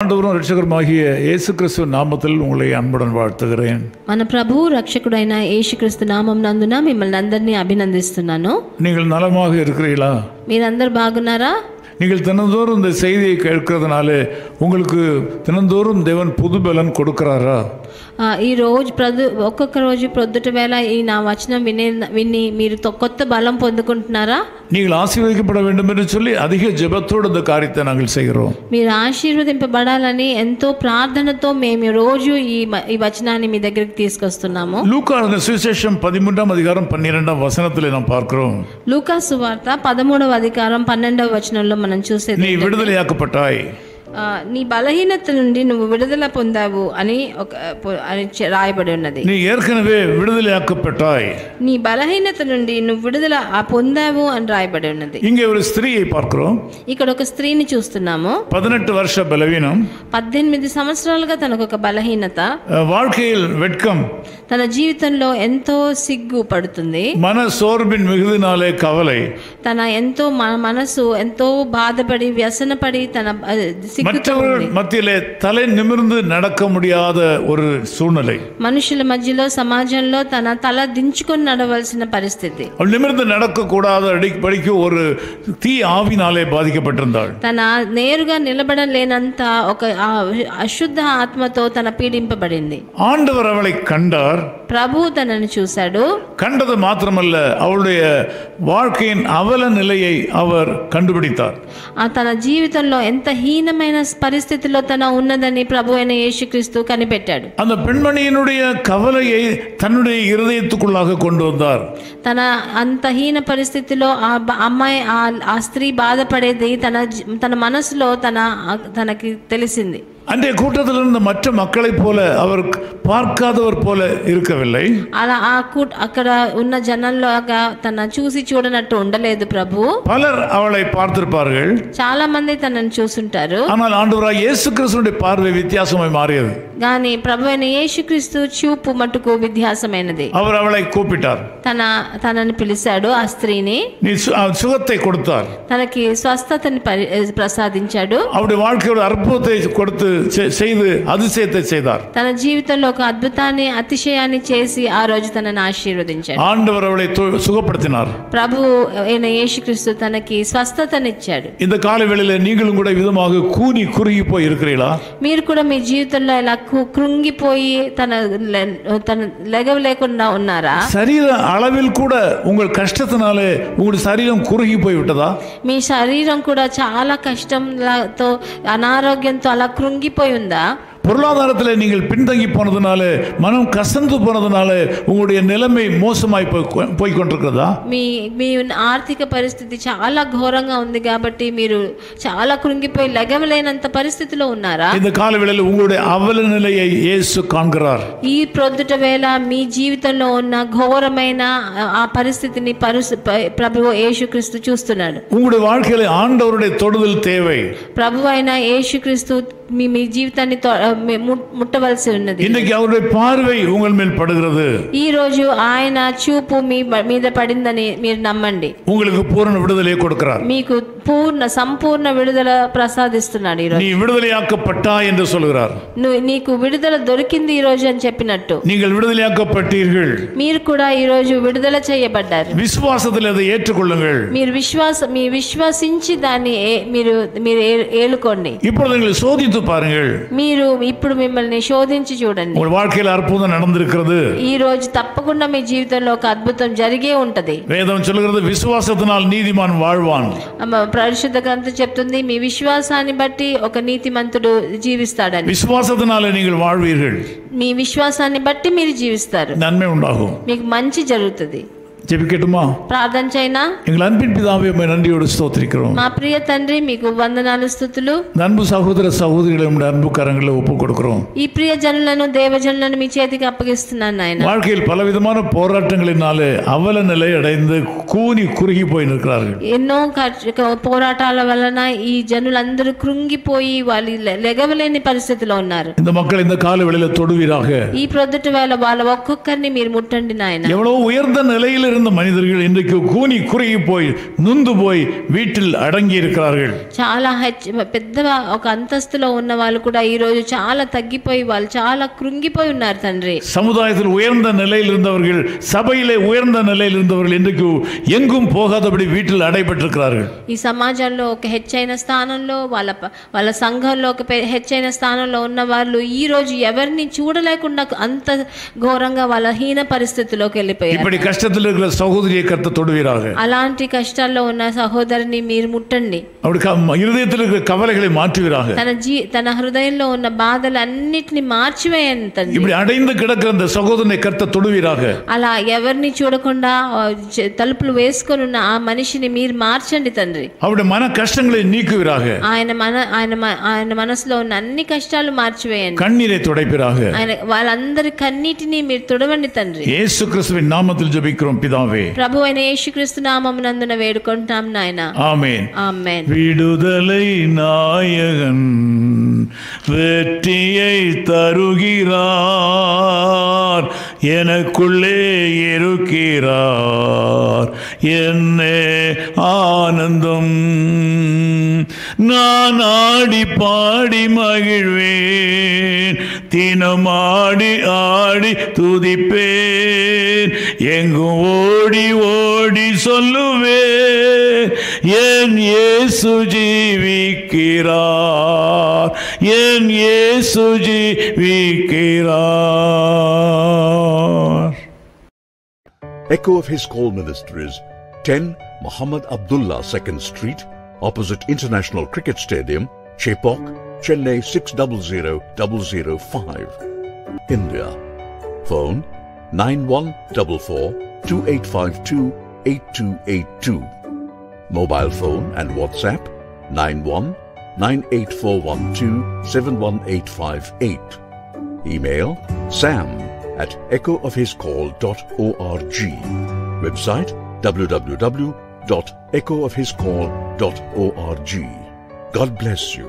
ஆண்டவரும் ரட்சகருமாகிய இயேசு கிறிஸ்து நாமத்தில் உங்களை அன்புடன் வாழ்த்துகிறேன். మన ప్రభువు రక్షకుడైన యేసుక్రీస్తు నామం నందున మిమ్మల్ని అందరినీ అభినందిస్తున్నాను. நீங்கள் நலமாக இருக்கிறீர்களா? మీరందరూ బాగున్నారా? நீங்கள் தினந்தோறும் இந்த செய்தியை கேட்கிறதுனால உங்களுக்கு தினந்தோறும் தேவன் புது பலன் கொடுக்கிறாரா? ఈ రోజు ఒక్కొక్క రోజు ప్రొద్దుట వేళ ఈ నా వచనం విని మీరు కొత్త బలం పొందుకుంటున్నారా? நீங்கள் ఆశీర్వదించబட வேண்டும் என்று சொல்லி அதிக ஜெபத்தோடு இந்த காரியத்தை நாங்கள் செய்கிறோம். మీరు ఆశీర్వదింపబడాలని ఎంతో ప్రార్థనతో మేము రోజు ఈ వచనాన్ని మీ దగ్గరికి తీసుకొస్తున్నాము. லூக்கா சுவிசேஷம் 13ஆம் அதிகாரம் 12ஆம் வசனத்தில் நாம் பார்க்கிறோம். లూకా సువార్త 13వ అధికారం 12వ వచనంలో మనం చూసేది, நீ விடுதலையாக்கப்பட்டாய், నీ బలహీనత నుండి నువ్వు విడుదల పొందావు అని రాయబడి ఉన్నది. நீ ஏற்கனவே விடுதலையாக்கப்பட்டாய், నీ బలహీనత నుండి నువ్వు విడుదల పొందావు అని రాయబడి ఉన్నది. இங்கே ஒரு ஸ்திரீயை பார்க்கிறோம். ఇక్కడ ఒక స్త్రీని చూస్తున్నాము. 18 வருஷ பலவீனம், 18 సంవత్సరాలుగా తనకు ఒక బలహీనత, வாழ்க்கையில் வெட்கம், తన జీవితంలో ఎంతో సిగ్గు పడుతుంది, மன சோர்வின் மிகுதினாலே கவலை, తన ఎంతో మనసు ఎంతో బాధపడి వ్యసనపడి తన மற்றவர்கள் மத்தியிலே தலை நிமிர்ந்து நடக்க முடியாத ஒரு சூழ்நிலை, మనుషుల మధ్యలో సమాజంలో తన తల దించుకొని నడవలసిన పరిస్థితి, நிமிர்ந்து நடக்க கூடாத படிக்க ஒரு தீ ஆவினாலே பாதிக்கப்பட்டிருந்தாள். తన నేరుగా నిలబడలేనంత ఒక అశుద్ధ ఆత్మతో తన పీడింపబడింది. ஆண்டவர் அவளை கண்டார். ప్రభు తనను చూశాడు. கண்டது மாத்திரமல்ல, அவளுடைய வாழ்க்கையின் அவல நிலையை அவர் கண்டுபிடித்தார். తన జీవితంలో ఎంత హీనమైన పరిస్థితిలో తన ఉన్నదని ప్రభు అయిన యేసుక్రీస్తు కనిపెట్టాడు. அந்த பெண்மணியினுடைய கவலையை தன்னுடைய இருதயத்துக்குள்ளாக கொண்டு வந்தார். తన అంత హీన పరిస్థితిలో ఆ అమ్మాయి ఆ స్త్రీ బాధపడేది తన మనసులో తనకి తెలిసింది. அன்றைய கூட்டத்தில் இருந்த மற்ற மக்களைப் போல அவர் பார்க்காதவர் போல இருக்கவில்லை. అలా అక్కడ ఉన్న జనంలోగా తన చూసి చూడనట్టు ఉండలేదు ప్రభు. பலர் அவளை பார்த்திருப்பார்கள், చాలా మంది తనను చూసుంటారు. ஆனால் ஆண்டவராகிய இயேசு கிறிஸ்துவினுடைய பார்வை வித்தியாசமாய் மாறியது. కానీ ప్రభు అయిన యేసుక్రీస్తు చూపు మటుకు వ్యత్యాసమైనది. அவர் அவளை கூப்பிட்டார், తనని పిలిచాడు, ఆ స్త్రీని நீ சுகத்தை கொடுத்தார், తనకి స్వస్థతని ప్రసాదించాడు. அவருடைய வாழ்க்கையோட அற்புதத்தை கொடுத்து செய்து அதிசயத்தை செய்தார். తన జీవితంలో ఒక అద్భుతాన్ని అతిశయాన్ని చేసి ఆ రోజు తనను ఆశీర్వదించాడు. ஆண்டவர் அவளை சுகப்படுத்தினார். ప్రభు అయిన యేసుక్రీస్తు తనకి స్వస్థతనిచ్చాడు. இந்த காலவேளையில நீங்களும் கூட விதமாக கூனி குறுகி போய் இருக்கிறீங்களா? మీరు కూడా మీ జీవితంలో ఇలా కృంగిపోయి తన లెగవలేకుండా ఉన్నారా? శరీర அளவில் கூட உங்கள் கஷ்டத்தினாலே உங்களுடைய சரீரம் குறுகி போய் விட்டதா? మీ శరీరం కూడా చాలా కష్టంతో అనారోగ్యంతో అలా కృంగిపోయి ఉందా? பொருளாதாரத்தில் நீங்கள் பின்தங்கி போனதுனால, மனம் கசந்து போனதுனால உங்களுடைய நிலைமை மோசமாய் போய் கொண்டிருக்கிறதா? మీ ఆర్థిక పరిస్థితి చాలా ఘోరంగా ఉంది కాబట్టి మీరు చాలా కృంగిపోయి లెగవలేనంత పరిస్థితిలో ఉన్నారా? இந்த కాలవేళలో உங்களுடைய அவல நிலையை இயேசு காண்கிறார். ఈ ప్రొద్దుట వేళ మీ జీవితంలో ఉన్న ఘోరమైన ఆ పరిస్థితిని ప్రభువు యేసుక్రీస్తు చూస్తున్నాడు. உங்களுடைய வாழ்க்கையில ஆண்டவருடைய தொடுதல் தேவை. ప్రభు అయిన యేసుక్రీస్తు మీ జీవితాన్ని ముట్టవలసి ఉన్నది. இன்னைக்கு அவருடைய பார்வை உங்கள் மேல் படுகிறது. ఈ రోజు ఆయన చూపు మీ మీద పడిందని మీరు నమ్మండి. உங்களுக்கு பூரண விடுதலை கொடுக்கிறார். మీకు సంపూర్ణ విడుదల ప్రసాదిస్తున్నాడు. ఈ రోజు நீ விடுதலையாக்கப்பட்டாய் என்று சொல்கிறார். నీకు విడుదల దొరికింది ఈ రోజు అని చెప్పినట్టు நீங்கள் விடுதலையாக்கப்பட்டீர்கள். మీరు కూడా ఈ రోజు విడుదల చేయబడ్డారు. విశ్వాసத்தில் அதை ஏற்றுக்கொள்ளுங்கள். మీరు విశ్వసించి దాన్ని మీరు ఏలుకోండి. இப்பொழுது நீங்கள் சோதித்து பாருங்கள். మీరు ఇప్పుడు మిమ్మల్ని శోధించి చూడండి. உங்கள் வாழ்க்கையில் அற்புதம் நடந்திருக்கிறது. ఈ రోజు తప్పకుండా మీ జీవితంలో ఒక అద్భుతం జరిగే ఉంటది. வேதம் சொல்கிறது, விசுவாசத்தினால் நீதிமான் வாழ்வான். పరిశుద్ధ గ్రంథం చెప్తుంది, మీ విశ్వాసాన్ని బట్టి ఒక నీతిమంతుడు జీవిస్తాడని. விசுவாசத்தினாலே நீங்கள் வாழ்வீர்கள். మీ విశ్వాసాన్ని బట్టి మీరు జీవిస్తారు. நன்மை உண்டாகும். మీకు మంచి జరుగుతుంది. ஜெபிக்கட்டுமா? ప్రార్థన చేయనా? எங்கள் அன்பின் பிதாவே, உம்மை நன்றியோடு ஸ்தோத்திரிக்கிறோம். మా ప్రియ తండ్రి, మీకు వందనాలు స్తుతులు. அன்பு சகோதர சகோதரிகளை உம்முடைய அன்பு கரங்களில் ஒப்புக் கொடுக்கிறோம். ఈ ప్రియ జనులను దేవజనులను మీ చేతికి అప్పగిస్తున్నాను నాయన. வாழ்க்கையில் பலவிதமான போராட்டங்களினாலே அவல நிலை அடைந்து கூனி குறுகி போய் நிற்கிறார்கள். ఎన్నో పోరాటాల వలన ఈ జనులందరూ కృంగిపోయి వాళ్ళు లెగవలేని పరిస్థితిలో ఉన్నారు. இந்த மக்கள் இந்த காலவேளையில தொடுவீராக. ఈ ప్రొద్దుట వేళ వాళ్ళ ఒక్కొక్కరిని మీరు ముట్టండి నాయన. எவ்வளவு உயர்ந்த நிலையில் இருந்த மனிதர்கள் இன்றைக்கு கூனி குறுகி போய் நொந்து போய் வீட்டில் அடங்கி இருக்கிறார்கள். చాలా పెద్ద ఒక అంతస్తులో ఉన్న వాళ్ళు కూడా ఈ రోజు చాలా తగ్గిపోయి వాళ్ళు చాలా కృంగిపోయి ఉన్నారు తండ్రి. சமுதாயத்தில் உயர்ந்த நிலையில் இருந்தவர்கள், சபையிலே உயர்ந்த நிலையில் இருந்தவர்கள் இன்றைக்கு எங்கும் போகாதபடி வீட்டில் அடைபட்டிருக்கிறார்கள். ఈ సమాజంలో ఒక హెచ్చైన స్థానంలో వాళ్ళ సంఘంలో ఒక హెచ్చైన స్థానంలో ఉన్న వాళ్ళు ఈ రోజు ఎవరిని చూడలేకుండా అంత ఘోరంగా వాళ్ళ హీన పరిస్థితిలోకి వెళ్ళిపోయారు. இப்படி கஷ்டத்தில் இருக்கிற சகோதரியை கர்த்தர் தொடுவீராக. అలాంటి కష్టాల్లో ఉన్న సహోదరిని మీరు ముట్టండి. அப்படி இருதயத்தில் இருக்கிற கவலைகளை மாற்றுவீராக. తన హృదయంలో ఉన్న బాధలన్నిటిని మార్చివేయండి తండ్రి. இப்படி அடைந்து கிடக்கிற அந்த சகோதரனை கர்த்தர் தொடுவீராக. అలా ఎవరిని చూడకుండా తలుపులు వేసుకొని ఉన్న ఆ మనిషిని మీరు మార్చండి తండ్రి. அவருடைய மன கஷ்டங்களை நீக்குவீராக. ఆయన మనసులో ఉన్న అన్ని కష్టాలు మార్చివేయండి. கண்ணீரை துடைப்பீராக. వాళ్ళందరి కన్నీటిని మీరు తుడవండి తండ్రి. యేసు క్రీస్తుவின் நாமத்தில் ஜெபிக்கிறோம் பிதாவே. ప్రభువైన యేసుక్రీస్తు నామమునందున వేడుకుంటాం నాయనా. ஆமென். ஆமென். விடுதலை நாயகன் வெற்றியை தருகிறார், எனக்குள்ளே இருக்கிறார், என்னே ஆனந்தம். நான் ஆடி பாடி மகிழ்வேன், தினமாடி ஆடி துதிப்பேன், எங்கும் ஓடி ஓடி சொல்லுவேன், என் இயேசு ஜீவிக்கிறார், என் இயேசு ஜீவிக்கிறார். Echo of His Call Ministries, 10 Muhammad Abdullah 2nd Street, opposite International Cricket Stadium, Chepauk, Chennai 600005, India. Phone 9144-2852-8282. Mobile phone and WhatsApp 91-98412-71858. Email sam@echoofhiscall.org. Website www.echoofhiscall.org. God bless you.